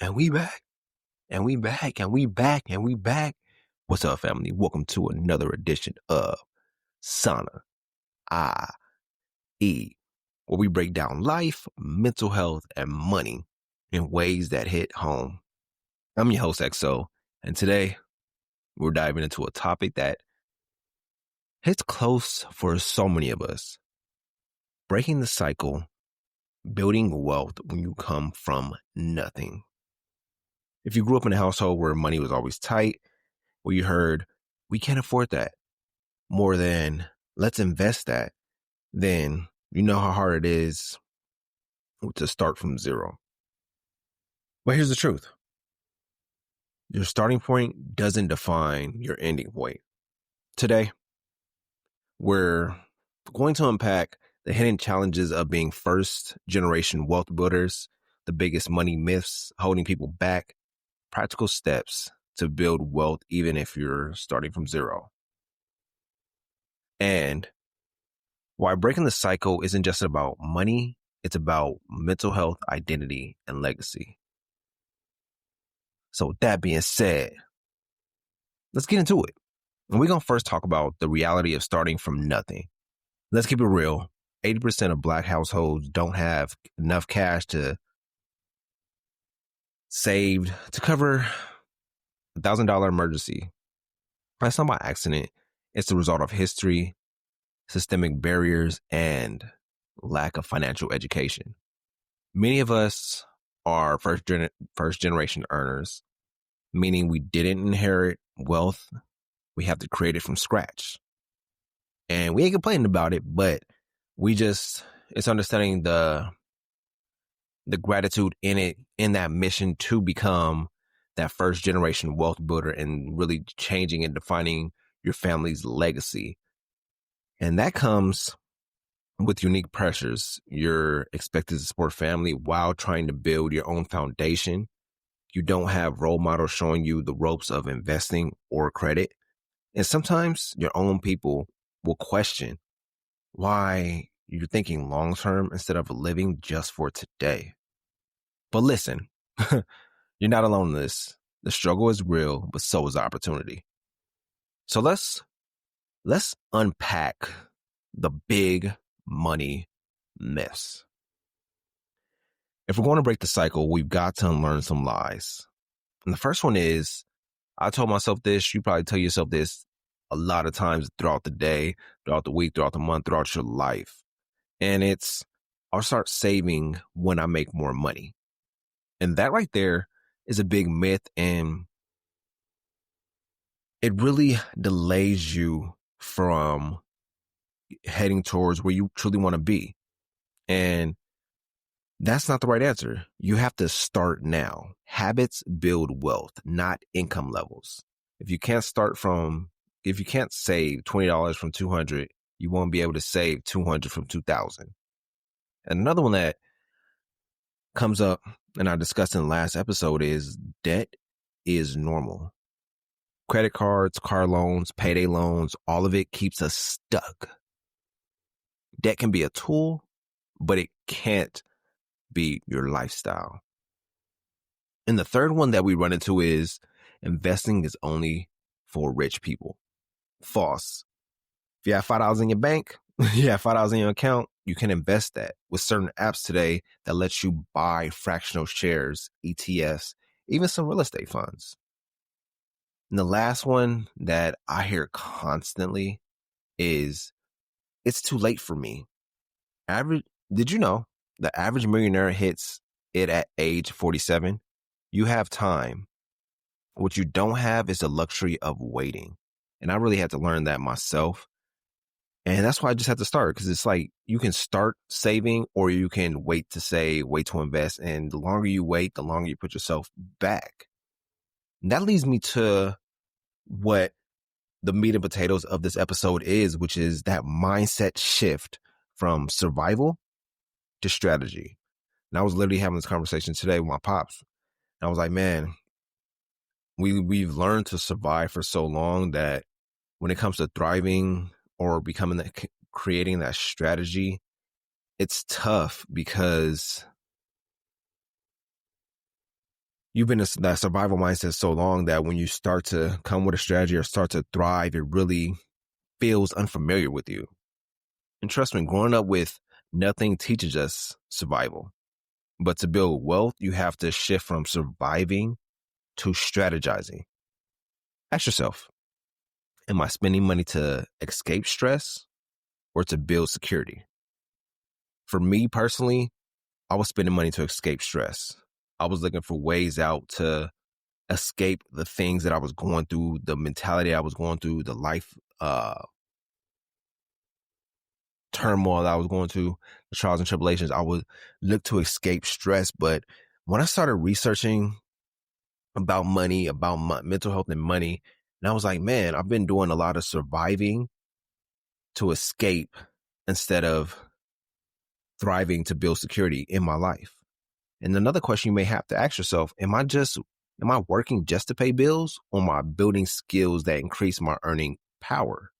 And we back, and we back, and we back, and we back. What's up, family? Welcome to another edition of SAUNAIE, where we break down life, mental health, and money in ways that hit home. I'm your host, XO, and today we're diving into a topic that hits close for so many of us. Breaking the cycle, building wealth when you come from nothing. If you grew up in a household where money was always tight, where you heard, we can't afford that, more than let's invest that, then you know how hard it is to start from zero. But here's the truth. Your starting point doesn't define your ending point. Today, we're going to unpack the hidden challenges of being first generation wealth builders, the biggest money myths holding people back, practical steps to build wealth even if you're starting from zero. And why breaking the cycle isn't just about money, it's about mental health, identity, and legacy. So with that being said, let's get into it. And we're going to first talk about the reality of starting from nothing. Let's keep it real. 80% of Black households don't have enough cash to save to cover $1,000 emergency. That's not by accident. It's the result of history, systemic barriers, and lack of financial education. Many of us are first generation earners, meaning we didn't inherit wealth. We have to create it from scratch. And we ain't complaining about it, but it's understanding the gratitude in that mission to become that first generation wealth builder and really changing and defining your family's legacy. And that comes with unique pressures. You're expected to support family while trying to build your own foundation. You don't have role models showing you the ropes of investing or credit. And sometimes your own people will question why you're thinking long-term instead of living just for today. But listen, you're not alone in this. The struggle is real, but so is the opportunity. So let's unpack the big money myths. If we're going to break the cycle, we've got to unlearn some lies. And the first one is, I told myself this, you probably tell yourself this a lot of times throughout the day, throughout the week, throughout the month, throughout your life. And it's, I'll start saving when I make more money. And that right there is a big myth, and it really delays you from heading towards where you truly want to be. And that's not the right answer. You have to start now. Habits build wealth, not income levels. If you can't save $20 from 200, you won't be able to save 200 from 2000. And another one that comes up, and I discussed in the last episode, is debt is normal. Credit cards, car loans, payday loans, all of it keeps us stuck. Debt can be a tool, but it can't be your lifestyle. And the third one that we run into is investing is only for rich people. False. If you have $5 in your bank, you have $5 in your account, you can invest that with certain apps today that lets you buy fractional shares, ETFs, even some real estate funds. And the last one that I hear constantly is, it's too late for me. Did you know the average millionaire hits it at age 47? You have time. What you don't have is the luxury of waiting. And I really had to learn that myself. And that's why I just had to start, because it's like you can start saving or you can wait to invest. And the longer you wait, the longer you put yourself back. And that leads me to what the meat and potatoes of this episode is, which is that mindset shift from survival to strategy. And I was literally having this conversation today with my pops. And I was like, man, we've learned to survive for so long that when it comes to thriving or creating that strategy, it's tough because you've been in that survival mindset so long that when you start to come with a strategy or start to thrive, it really feels unfamiliar with you. And trust me, growing up with nothing teaches us survival. But to build wealth, you have to shift from surviving to strategizing. Ask yourself, am I spending money to escape stress or to build security? For me personally, I was spending money to escape stress. I was looking for ways out to escape the things that I was going through, the mentality I was going through, the life turmoil that I was going through, the trials and tribulations. I would look to escape stress. But when I started researching about money, about mental health and money, and I was like, man, I've been doing a lot of surviving to escape instead of thriving to build security in my life. And another question you may have to ask yourself, am I working just to pay bills, or am I building skills that increase my earning power?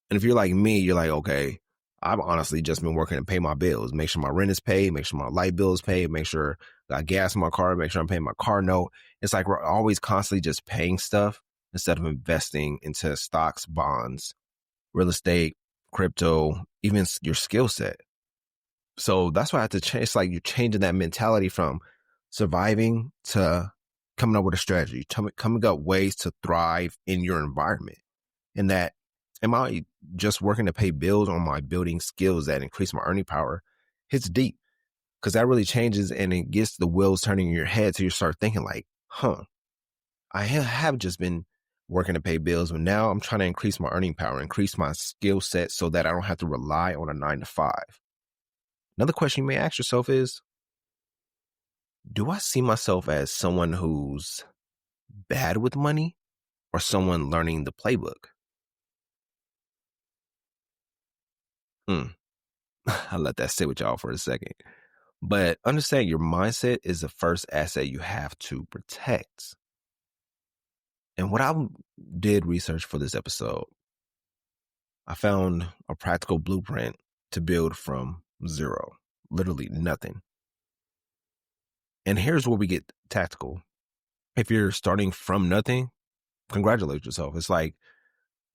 And if you're like me, you're like, okay, I've honestly just been working to pay my bills, make sure my rent is paid, make sure my light bill is paid, make sure I got gas in my car, make sure I'm paying my car note. It's like we're always constantly just paying stuff instead of investing into stocks, bonds, real estate, crypto, even your skill set. So that's why I have to change. It's like you're changing that mentality from surviving to coming up with a strategy, coming up ways to thrive in your environment. And that, am I just working to pay bills, or am I building skills that increase my earning power? Hits deep, because that really changes and it gets the wheels turning in your head. So you start thinking like, I have just been working to pay bills, but now I'm trying to increase my earning power, increase my skill set so that I don't have to rely on a 9-to-5. Another question you may ask yourself is, do I see myself as someone who's bad with money or someone learning the playbook? I'll let that sit with y'all for a second. But understand your mindset is the first asset you have to protect. And what I did research for this episode, I found a practical blueprint to build from zero, literally nothing. And here's where we get tactical. If you're starting from nothing, congratulate yourself. It's like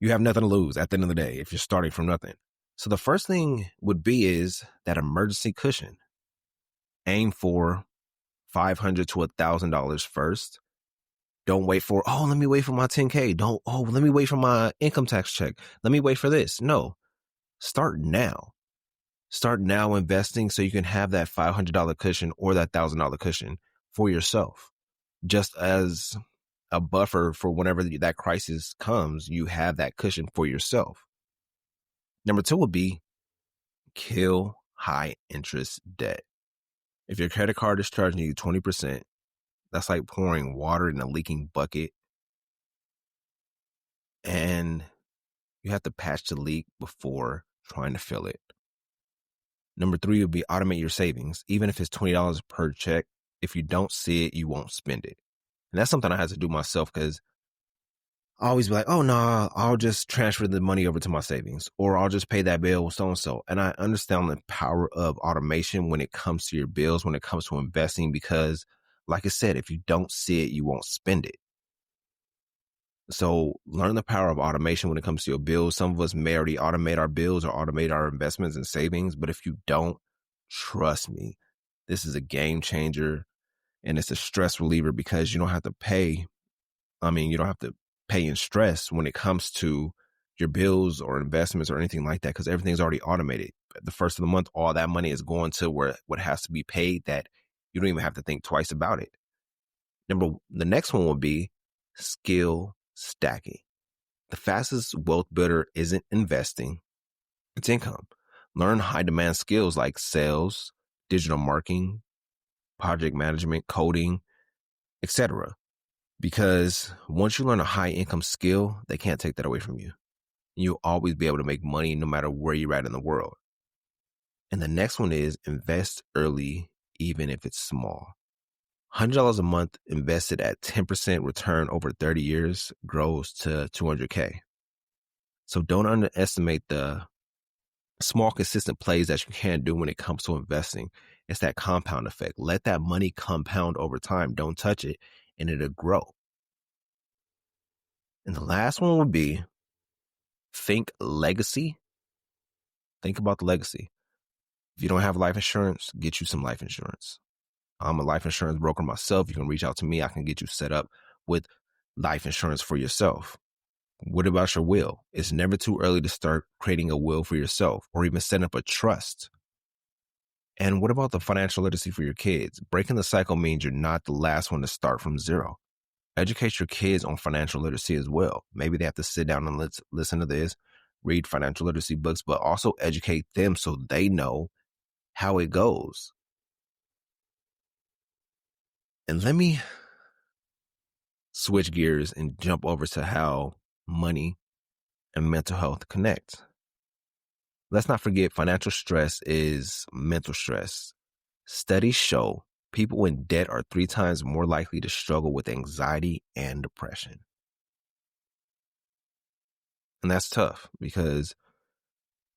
you have nothing to lose at the end of the day if you're starting from nothing. So the first thing would be is that emergency cushion. Aim for $500 to $1,000 first. Don't wait for, let me wait for my 10K. Let me wait for my income tax check. Let me wait for this. No, start now. Start now investing so you can have that $500 cushion or that $1,000 cushion for yourself. Just as a buffer for whenever that crisis comes, you have that cushion for yourself. Number 2 would be kill high interest debt. If your credit card is charging you 20%, that's like pouring water in a leaking bucket. And you have to patch the leak before trying to fill it. Number 3 would be automate your savings. Even if it's $20 per check, if you don't see it, you won't spend it. And that's something I had to do myself, because I always be like, oh, no, I'll just transfer the money over to my savings, or I'll just pay that bill with so-and-so. And I understand the power of automation when it comes to your bills, when it comes to investing, because like I said, if you don't see it, you won't spend it. So learn the power of automation when it comes to your bills. Some of us may already automate our bills or automate our investments and savings, but if you don't, trust me, this is a game changer, and it's a stress reliever, because you don't have to pay. You don't have to pay in stress when it comes to your bills or investments or anything like that, because everything's already automated. At the first of the month, all that money is going to what has to be paid, that you don't even have to think twice about it. The next one will be skill stacking. The fastest wealth builder isn't investing, it's income. Learn high demand skills like sales, digital marketing, project management, coding, etc. Because once you learn a high income skill, they can't take that away from you. You'll always be able to make money no matter where you're at in the world. And the next one is invest early, even if it's small. $100 a month invested at 10% return over 30 years grows to $200K. So don't underestimate the small, consistent plays that you can do when it comes to investing. It's that compound effect. Let that money compound over time. Don't touch it, and it'll grow. And the last one would be think legacy. Think about the legacy. If you don't have life insurance, get you some life insurance. I'm a life insurance broker myself. You can reach out to me. I can get you set up with life insurance for yourself. What about your will? It's never too early to start creating a will for yourself or even setting up a trust. And what about the financial literacy for your kids? Breaking the cycle means you're not the last one to start from zero. Educate your kids on financial literacy as well. Maybe they have to sit down and listen to this, read financial literacy books, but also educate them so they know how it goes. And let me switch gears and jump over to how money and mental health connect. Let's not forget financial stress is mental stress. Studies show people in debt are 3 times more likely to struggle with anxiety and depression. And that's tough because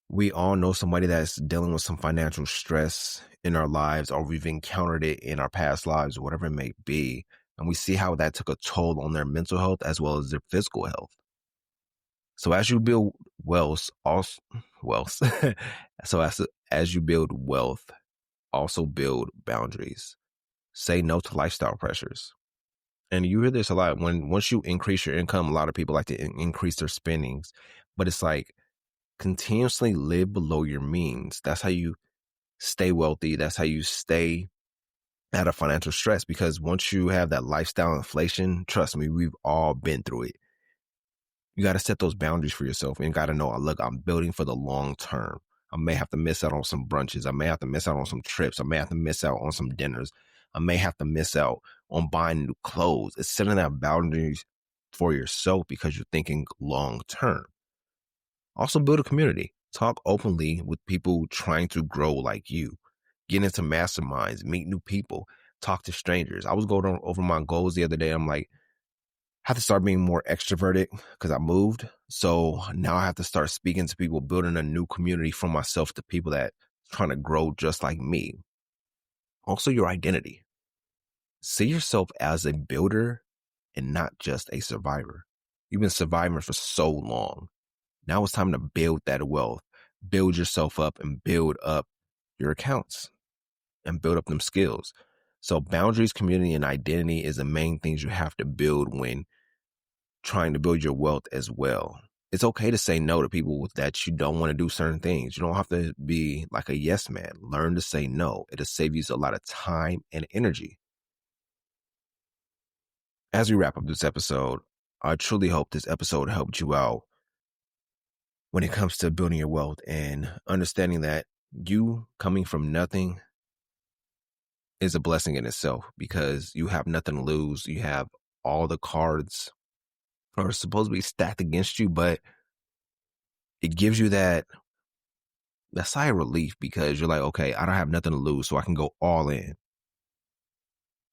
we all know somebody that's dealing with some financial stress in our lives, or we've encountered it in our past lives, whatever it may be. And we see how that took a toll on their mental health as well as their physical health. So as you build wealth, as you build wealth, also build boundaries. Say no to lifestyle pressures. And you hear this a lot. Once you increase your income, a lot of people like to increase their spendings. But it's like continuously live below your means. That's how you stay wealthy. That's how you stay out of financial stress. Because once you have that lifestyle inflation, trust me, we've all been through it. You got to set those boundaries for yourself, and you got to know, look, I'm building for the long term. I may have to miss out on some brunches. I may have to miss out on some trips. I may have to miss out on some dinners. I may have to miss out on buying new clothes. It's setting that boundaries for yourself because you're thinking long term. Also build a community. Talk openly with people trying to grow like you. Get into masterminds, meet new people, talk to strangers. I was going over my goals the other day. I'm like, I have to start being more extroverted because I moved. So now I have to start speaking to people, building a new community for myself, to people that are trying to grow just like me. Also, your identity. See yourself as a builder and not just a survivor. You've been surviving for so long. Now it's time to build that wealth, build yourself up, and build up your accounts and build up them skills. So boundaries, community, and identity is the main things you have to build when trying to build your wealth as well. It's okay to say no to people that you don't want to do certain things. You don't have to be like a yes man. Learn to say no. It'll save you a lot of time and energy. As we wrap up this episode, I truly hope this episode helped you out when it comes to building your wealth and understanding that you coming from nothing is a blessing in itself, because you have nothing to lose. You have all the cards are supposed to be stacked against you, but it gives you that sigh of relief because you're like, okay, I don't have nothing to lose, so I can go all in.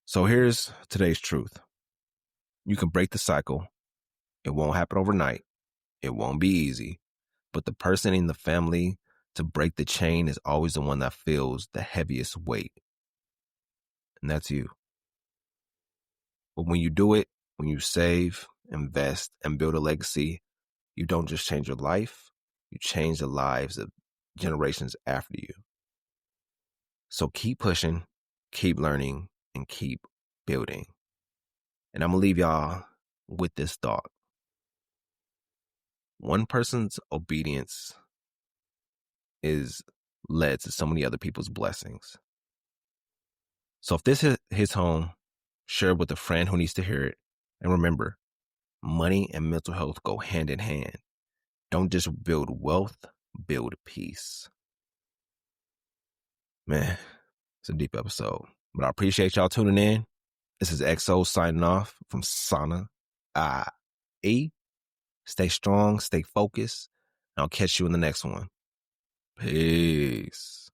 So here's today's truth. You can break the cycle. It won't happen overnight. It won't be easy. But the person in the family to break the chain is always the one that feels the heaviest weight. And that's you. But when you do it, when you save, invest, and build a legacy, you don't just change your life, you change the lives of generations after you. So keep pushing, keep learning, and keep building. And I'm going to leave y'all with this thought. One person's obedience is led to so many other people's blessings. So if this hits home, share it with a friend who needs to hear it. And remember, money and mental health go hand in hand. Don't just build wealth, build peace. Man, it's a deep episode. But I appreciate y'all tuning in. This is XO signing off from SAUNAIE. Stay strong, stay focused. And I'll catch you in the next one. Peace.